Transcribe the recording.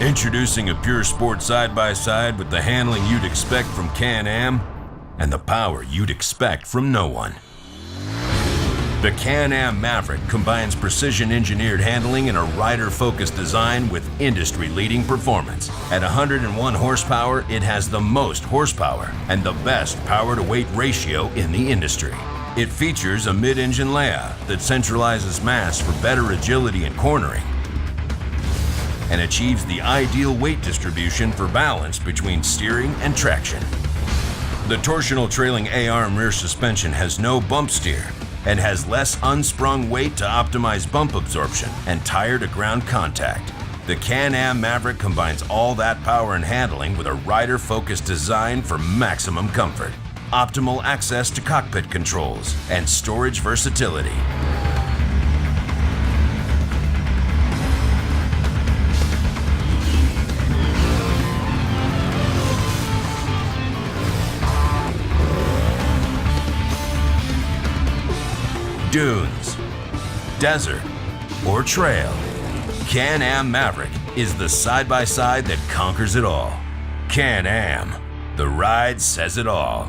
Introducing a pure sport side-by-side with the handling you'd expect from Can-Am and the power you'd expect from no one. The Can-Am Maverick combines precision-engineered handling and a rider-focused design with industry-leading performance. At 101 horsepower, it has the most horsepower and the best power-to-weight ratio in the industry. It features a mid-engine layout that centralizes mass for better agility and cornering, and achieves the ideal weight distribution for balance between steering and traction. The torsional trailing A-arm rear suspension has no bump steer and has less unsprung weight to optimize bump absorption and tire-to-ground contact. The Can-Am Maverick combines all that power and handling with a rider-focused design for maximum comfort, optimal access to cockpit controls, and storage versatility. Dunes, desert, or trail, Can-Am Maverick is the side-by-side that conquers it all. Can-Am, the ride says it all.